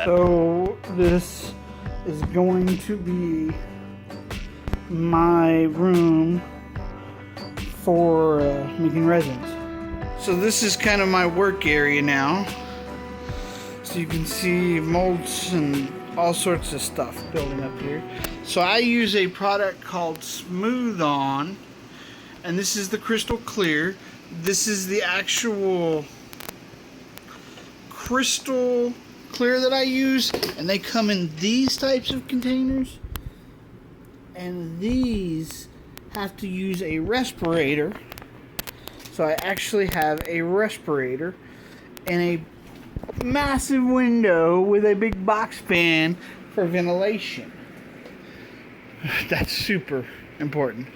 So this is going to be my room for making resins. So this is kind of my work area now. So you can see molds and all sorts of stuff building up here. So I use a product called Smooth On, and this is the crystal clear. This is the actual crystal clear that I use, and they come in these types of containers, and these have to use a respirator. So I actually have a respirator and a massive window with a big box fan for ventilation. That's super important.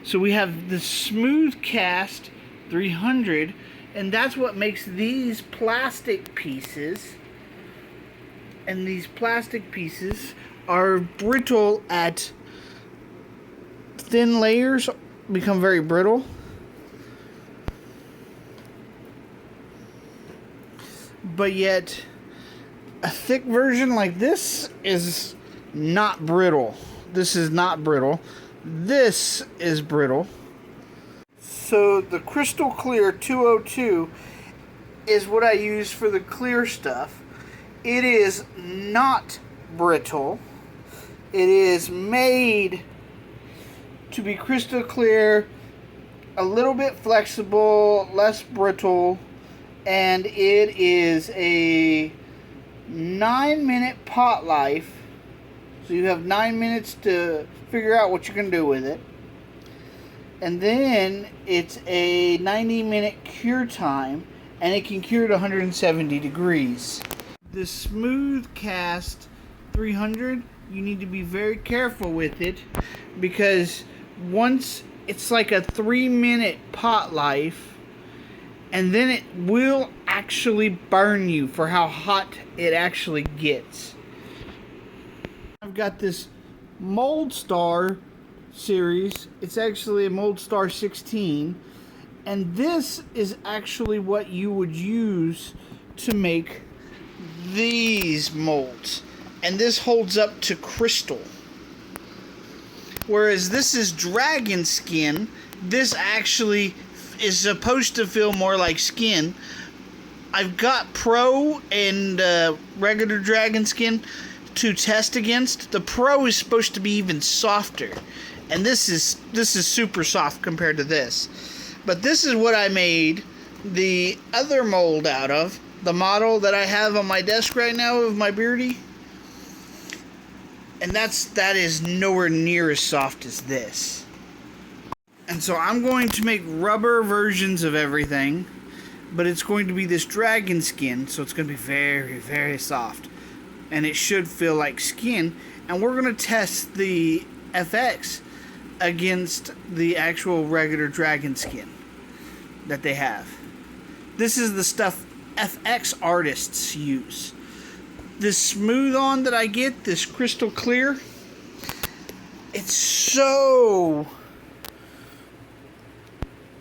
So we have the Smooth Cast 300, and that's what makes these plastic pieces. And these plastic pieces are brittle at thin layers, become very brittle. But yet a thick version like this is not brittle. This is not brittle. This is brittle. So the Crystal Clear 202 is what I use for the clear stuff. It is not brittle. It is made to be crystal clear, a little bit flexible, less brittle, and it is a 9-minute pot life. So you have 9 minutes to figure out what you're going to do with it. And then it's a 90-minute cure time, and it can cure at 170 degrees. The Smooth Cast 300, you need to be very careful with it, because once it's like a 3-minute pot life, and then it will actually burn you for how hot it actually gets. I've got this Mold Star series. It's actually a Mold Star 16, and this is actually what you would use to make these molds, and this holds up to crystal, whereas this is dragon skin. This actually is supposed to feel more like skin. I've got Pro and regular dragon skin to test against. The Pro is supposed to be even softer, and this is super soft compared to this. But this is what I made the other mold out of. The model that I have on my desk right now of my Beardy. And that is nowhere near as soft as this. And so I'm going to make rubber versions of everything, but it's going to be this dragon skin, so it's going to be very, very soft. And it should feel like skin. And we're going to test the FX against the actual regular dragon skin that they have. This is the stuff FX artists use. This Smooth On that I get, this crystal clear, it's so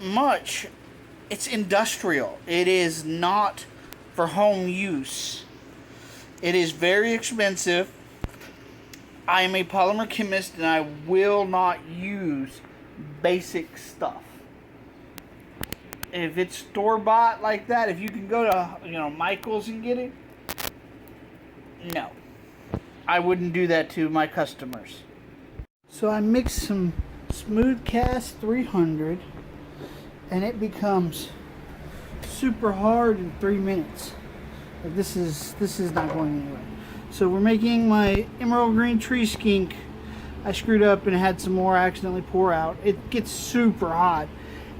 much, it's industrial. It is not for home use. It is very expensive. I am a polymer chemist, and I will not use basic stuff. If it's store-bought like that, if you can go to, Michael's and get it, no. I wouldn't do that to my customers. So I mixed some Smooth Cast 300, and it becomes super hard in 3 minutes. Like this is not going anywhere. So we're making my emerald green tree skink. I screwed up and had some more accidentally pour out. It gets super hot.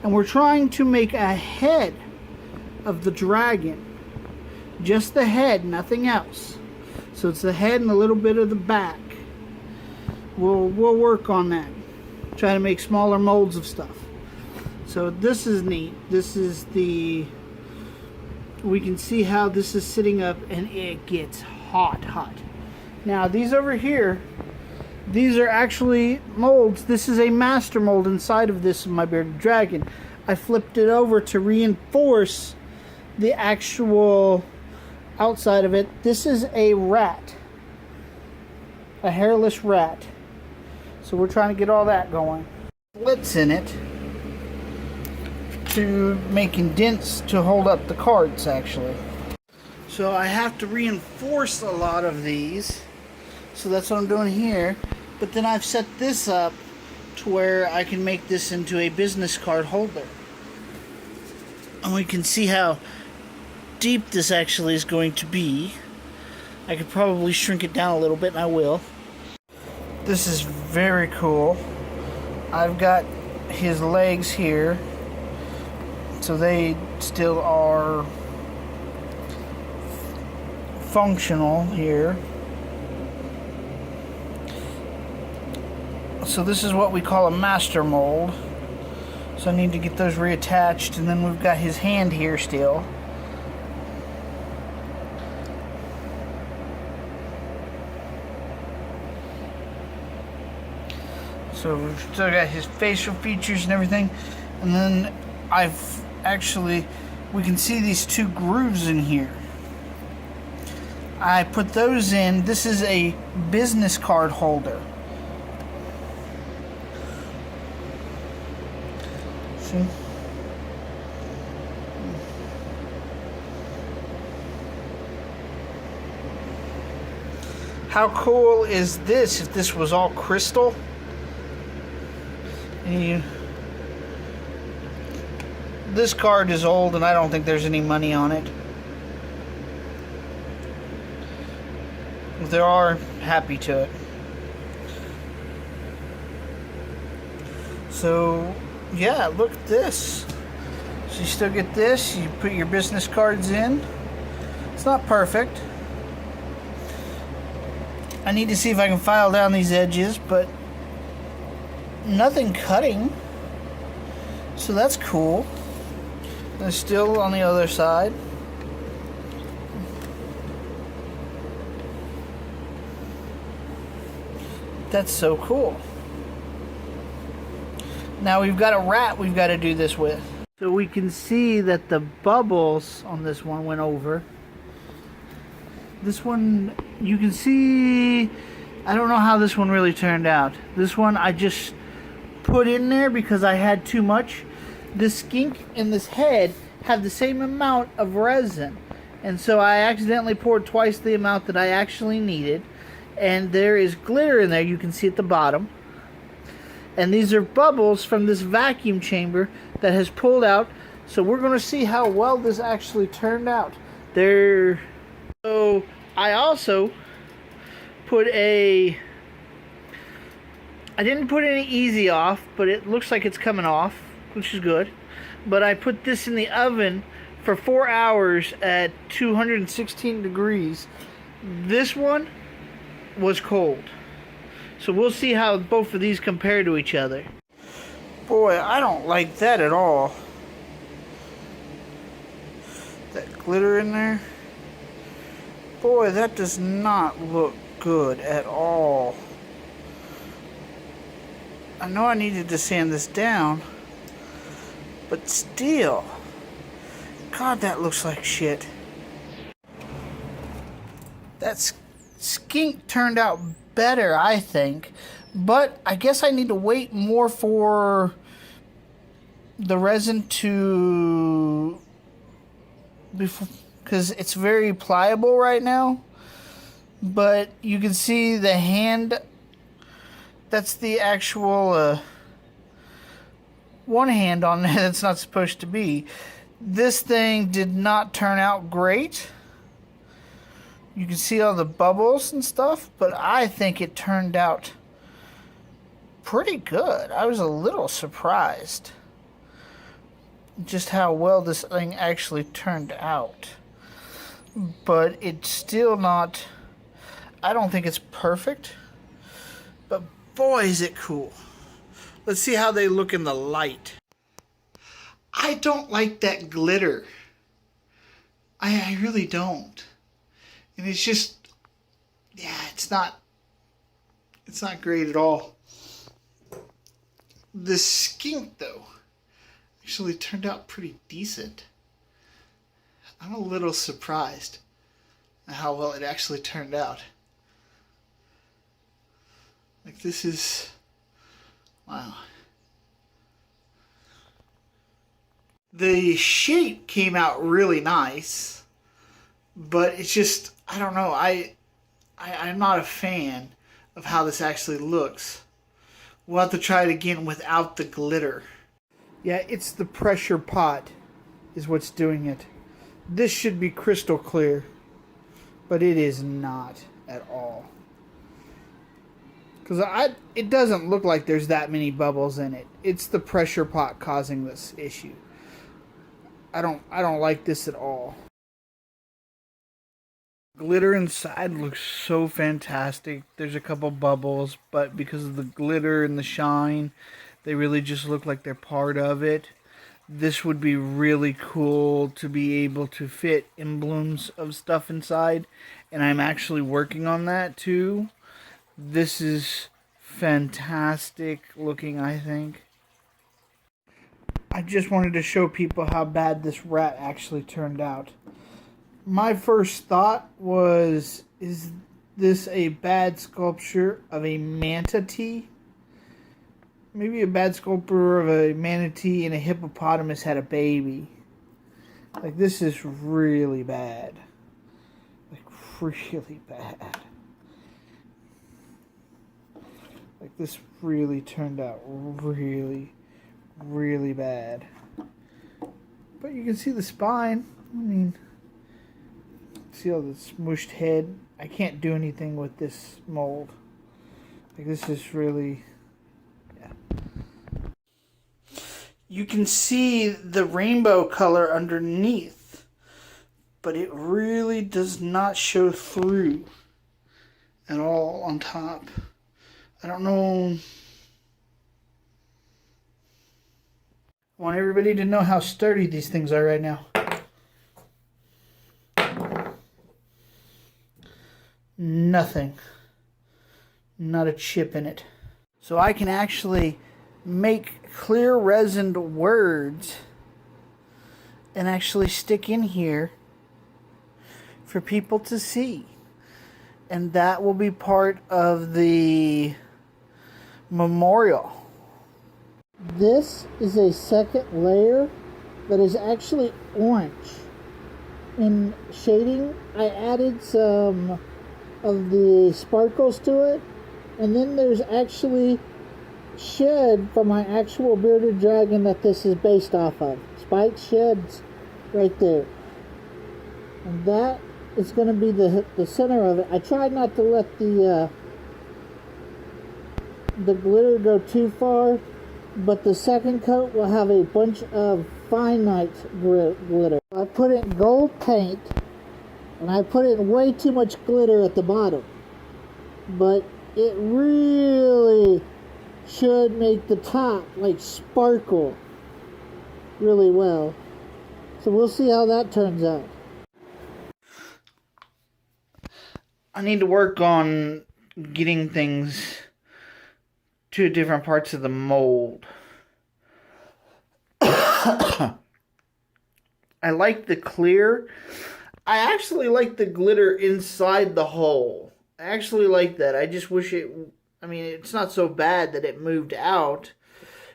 And we're trying to make a head of the dragon. Just the head, nothing else. So it's the head and a little bit of the back. We'll work on that. Try to make smaller molds of stuff. So this is neat. This is we can see how this is sitting up, and it gets hot. Now these over here, these are actually molds. This is a master mold inside of this of my bearded dragon. I flipped it over to reinforce the actual outside of it. This is a rat. A hairless rat. So we're trying to get all that going. Slits in it to make indents to hold up the cards, actually. So I have to reinforce a lot of these. So that's what I'm doing here. But then I've set this up to where I can make this into a business card holder. And we can see how deep this actually is going to be. I could probably shrink it down a little bit, and I will. This is very cool. I've got his legs here, so they still are functional here. So this is what we call a master mold. So I need to get those reattached, and then we've got his hand here still. So we've still got his facial features and everything. And then we can see these two grooves in here. I put those in. This is a business card holder. See? How cool is this if this was all crystal? This card is old and I don't think there's any money on it. If there are, happy to it. So yeah, look at this. So you still get this, you put your business cards in. It's not perfect. I need to see if I can file down these edges, but nothing cutting. So that's cool. And still on the other side. That's so cool. Now we've got a rat we've got to do this with. So we can see that the bubbles on this one went over. This one, you can see, I don't know how this one really turned out. This one I just put in there because I had too much. This skink and this head have the same amount of resin. And so I accidentally poured twice the amount that I actually needed. And there is glitter in there, you can see at the bottom. And these are bubbles from this vacuum chamber that has pulled out. So we're going to see how well this actually turned out. So I also put I didn't put any easy off, but it looks like it's coming off, which is good. But I put this in the oven for 4 hours at 216 degrees. This one was cold. So we'll see how both of these compare to each other. Boy, I don't like that at all. That glitter in there. Boy, that does not look good at all. I know I needed to sand this down, but still. God, that looks like shit. That skink turned out better, I think, but I guess I need to wait more for the resin to, because it's very pliable right now. But you can see the hand, that's the actual one hand on there that's not supposed to be. This thing did not turn out great. You can see all the bubbles and stuff, but I think it turned out pretty good. I was a little surprised just how well this thing actually turned out. But it's still not, I don't think it's perfect, but boy is it cool. Let's see how they look in the light. I don't like that glitter. I really don't. And it's just, yeah, it's not great at all. The skink, though, actually turned out pretty decent. I'm a little surprised. how well it actually turned out. Like, this is, wow. The shape came out really nice, but it's just, I don't know, I'm not a fan of how this actually looks. We'll have to try it again without the glitter. Yeah, it's the pressure pot is what's doing it. This should be crystal clear, but it is not at all. Because it doesn't look like there's that many bubbles in it. It's the pressure pot causing this issue. I don't like this at all. Glitter inside looks so fantastic. There's a couple bubbles, but because of the glitter and the shine, they really just look like they're part of it. This would be really cool to be able to fit emblems of stuff inside, and I'm actually working on that too. This is fantastic looking, I think. I just wanted to show people how bad this rat actually turned out. My first thought was, is this a bad sculpture of a manatee? Maybe a bad sculpture of a manatee and a hippopotamus had a baby. Like, this is really bad. Like, really bad. Like, this really turned out really, really bad. But you can see the spine. I mean, see all the smooshed head. I can't do anything with this mold. Like, this is really, yeah. You can see the rainbow color underneath, but it really does not show through at all on top. I don't know. I want everybody to know how sturdy these things are right now. Nothing. Not a chip in it. So I can actually make clear resined words and actually stick in here for people to see. And that will be part of the memorial. This is a second layer that is actually orange. In shading, I added some of the sparkles to it, and then there's actually shed from my actual bearded dragon that this is based off of. Spike sheds right there. And that is going to be the center of it. I tried not to let the glitter go too far, but the second coat will have a bunch of finite glitter. I put in gold paint, and I put in way too much glitter at the bottom. But it really should make the top like sparkle really well. So we'll see how that turns out. I need to work on getting things to different parts of the mold. I like the clear. I actually like the glitter inside the hole. I actually like that. I just wish it, I mean, it's not so bad that it moved out.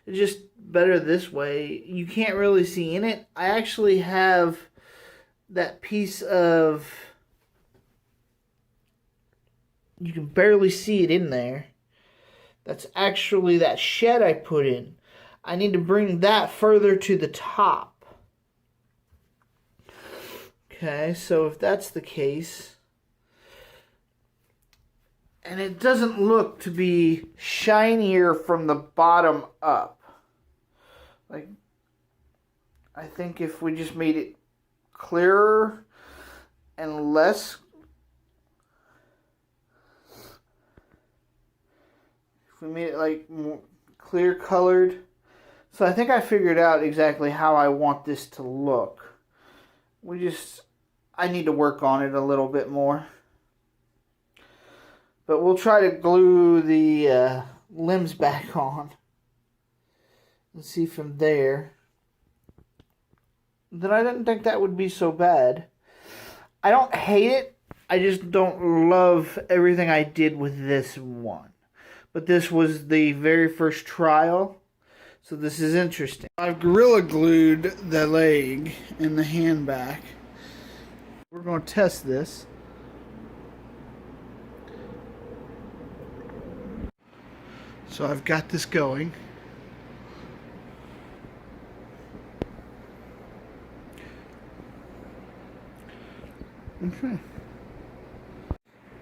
It's just better this way. You can't really see in it. I actually have that piece of, you can barely see it in there. That's actually that shed I put in. I need to bring that further to the top. Okay, so if that's the case, and it doesn't look to be shinier from the bottom up. Like, I think if we just made it clearer and less, if we made it like more clear colored. So I think I figured out exactly how I want this to look. I need to work on it a little bit more. But we'll try to glue the limbs back on. And see from there. Then I didn't think that would be so bad. I don't hate it. I just don't love everything I did with this one. But this was the very first trial, so this is interesting. I've Gorilla Glued the leg and the hand back. We're going to test this. So I've got this going. Okay.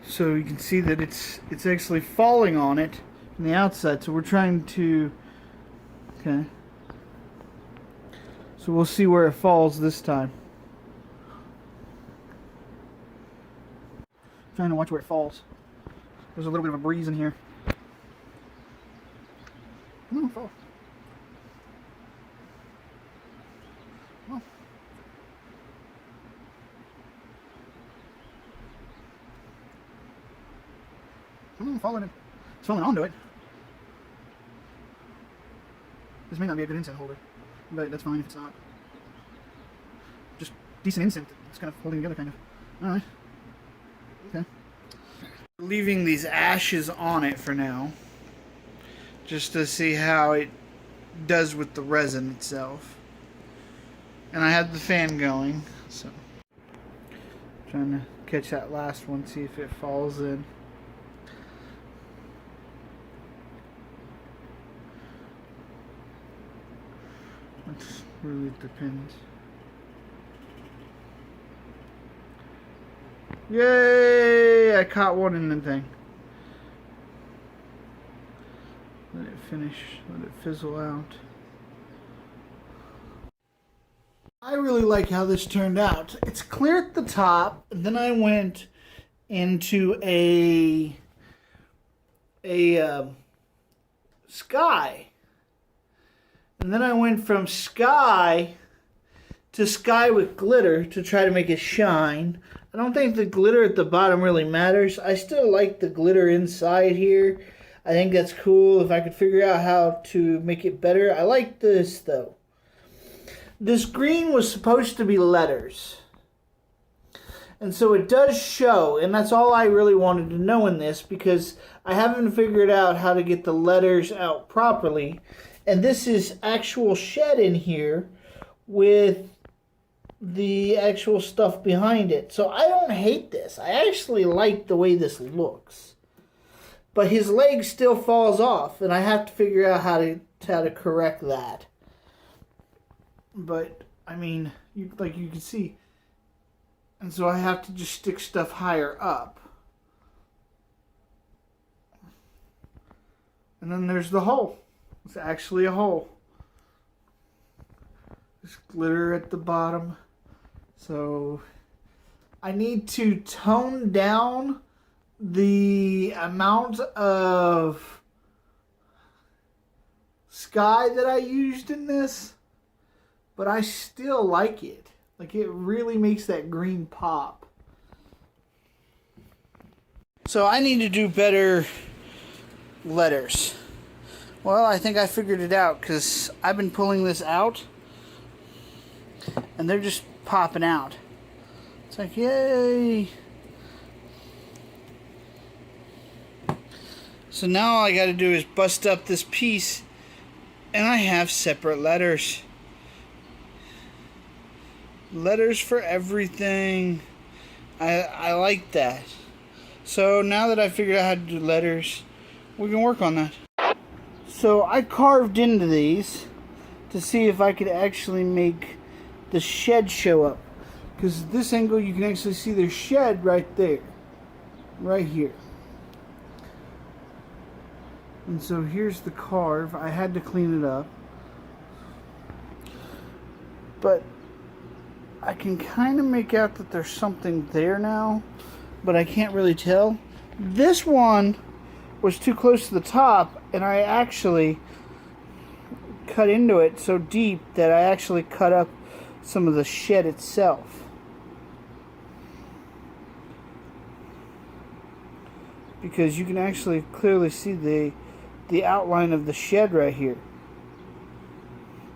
So you can see that it's actually falling on it from the outside. So we're trying to, okay. So we'll see where it falls this time. Trying to watch where it falls. There's a little bit of a breeze in here. Come on, fall. Come on. Come on, fall in it. It's falling onto it. This may not be a good incense holder, but that's fine if it's not. Just decent incense. It's kind of holding together, kind of. Alright. Okay. Leaving these ashes on it for now, just to see how it does with the resin itself. And I have the fan going, so trying to catch that last one, see if it falls in. It really depends. Yay! I caught one in the thing. Let it finish, let it fizzle out. I really like how this turned out. It's clear at the top, and then I went into a sky. And then I went from sky to sky with glitter to try to make it shine. I don't think the glitter at the bottom really matters. I still like the glitter inside here. I think that's cool if I could figure out how to make it better. I like this though. This green was supposed to be letters. And so it does show, and that's all I really wanted to know in this because I haven't figured out how to get the letters out properly. And this is actual shed in here with the actual stuff behind it. So I don't hate this. I actually like the way this looks. But his leg still falls off, and I have to figure out how to correct that. But I mean, like you can see, and so I have to just stick stuff higher up. And then there's the hole. It's actually a hole. There's glitter at the bottom. So I need to tone down the amount of sky that I used in this, but I still like it. Like, it really makes that green pop. So I need to do better letters. Well, I think I figured it out because I've been pulling this out and they're just popping out. It's like, yay! So now all I got to do is bust up this piece and I have separate letters. Letters for everything. I like that. So now that I figured out how to do letters, we can work on that. So I carved into these to see if I could actually make the shed show up. Because this angle you can actually see their shed right there. Right here. And so here's the carve. I had to clean it up. But I can kind of make out that there's something there now. But I can't really tell. This one was too close to the top, and I actually cut into it so deep that I actually cut up some of the shed itself. Because you can actually clearly see the outline of the shed right here.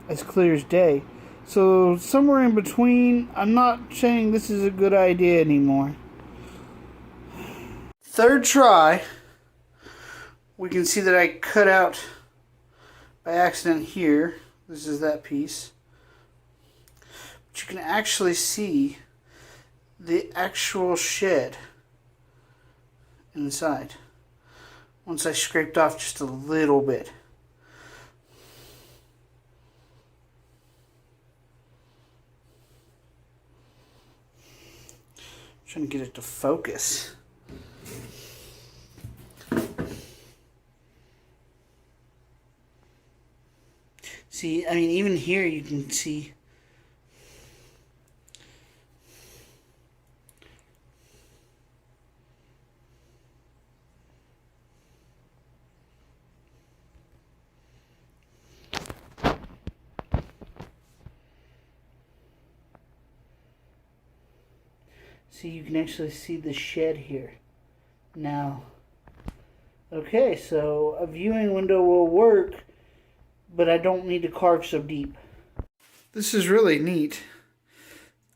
As clear as day. So somewhere in between, I'm not saying this is a good idea anymore. third try, we can see that I cut out by accident here. This is that piece. But you can actually see the actual shed inside once I scraped off just a little bit. Trying to get it to focus. See, I mean, even here you can see. See, you can actually see the shed here. Now, okay, so a viewing window will work, but I don't need to carve so deep. This is really neat.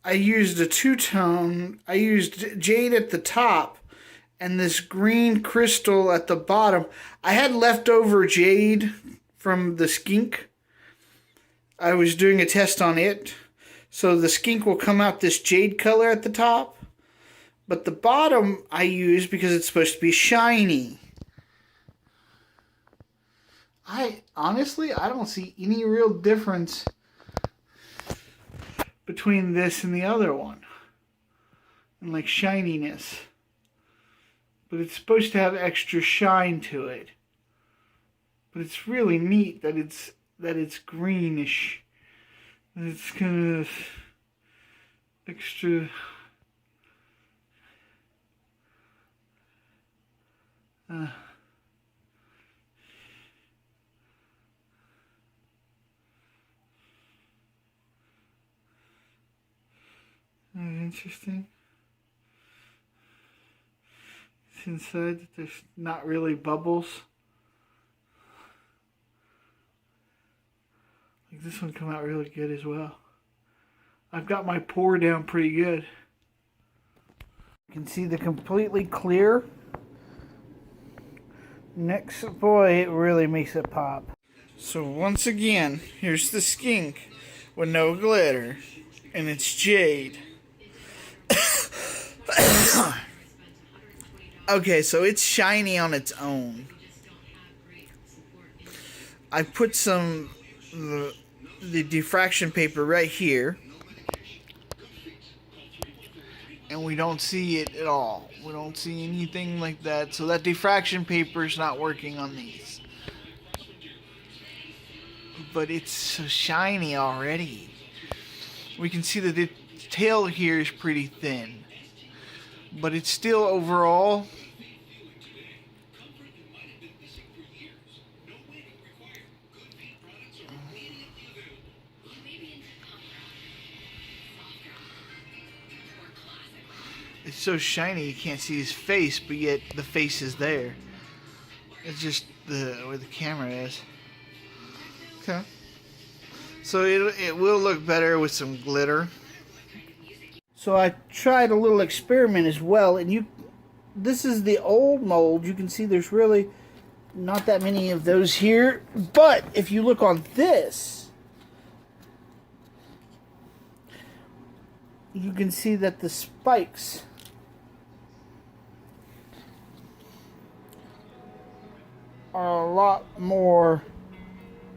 I used a two-tone. I used jade at the top and this green crystal at the bottom. I had leftover jade from the skink. I was doing a test on it. So the skink will come out this jade color at the top. But the bottom I use because it's supposed to be shiny. Honestly, I don't see any real difference between this and the other one. And like shininess. But it's supposed to have extra shine to it. But it's really neat that it's greenish. And it's kind of extra. Interesting. It's inside that there's not really bubbles. Like this one come out really good as well. I've got my pour down pretty good. You can see the completely clear. Next, boy, it really makes it pop. So once again, here's the skink with no glitter, and it's jade. Okay, so it's shiny on its own. I put some the diffraction paper right here, and we don't see it at all. We don't see anything like that. So that diffraction paper is not working on these. But it's so shiny already. We can see that the tail here is pretty thin. But it's still overall. It's so shiny you can't see his face, but yet the face is there. It's just where the camera is. Okay. So it will look better with some glitter. So I tried a little experiment as well, and this is the old mold. You can see there's really not that many of those here. But if you look on this, you can see that the spikes are a lot more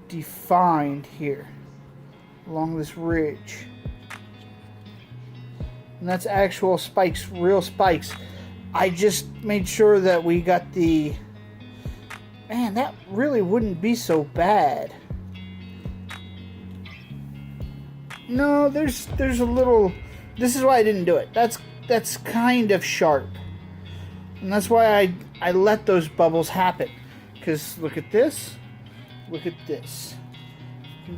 defined here along this ridge. And that's actual spikes, real spikes. I just made sure that we got the... Man, that really wouldn't be so bad. No, there's a little... This is why I didn't do it. That's kind of sharp. And that's why I let those bubbles happen. Because look at this. Look at this. You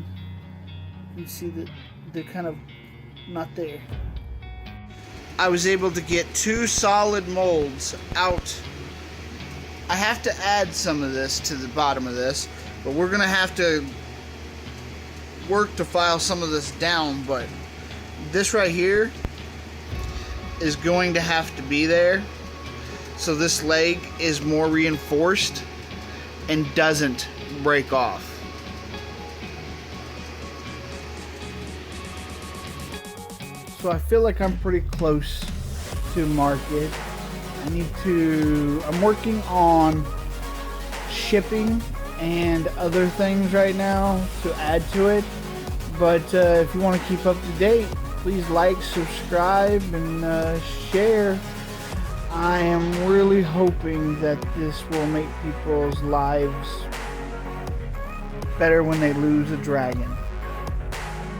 can see that they're kind of not there. I was able to get 2 solid molds out. I have to add some of this to the bottom of this, but we're going to have to work to file some of this down, but this right here is going to have to be there. so this leg is more reinforced and doesn't break off. So I feel like I'm pretty close to market. I'm working on shipping and other things right now to add to it. But if you want to keep up to date, please like, subscribe, and share. I am really hoping that this will make people's lives better when they lose a dragon.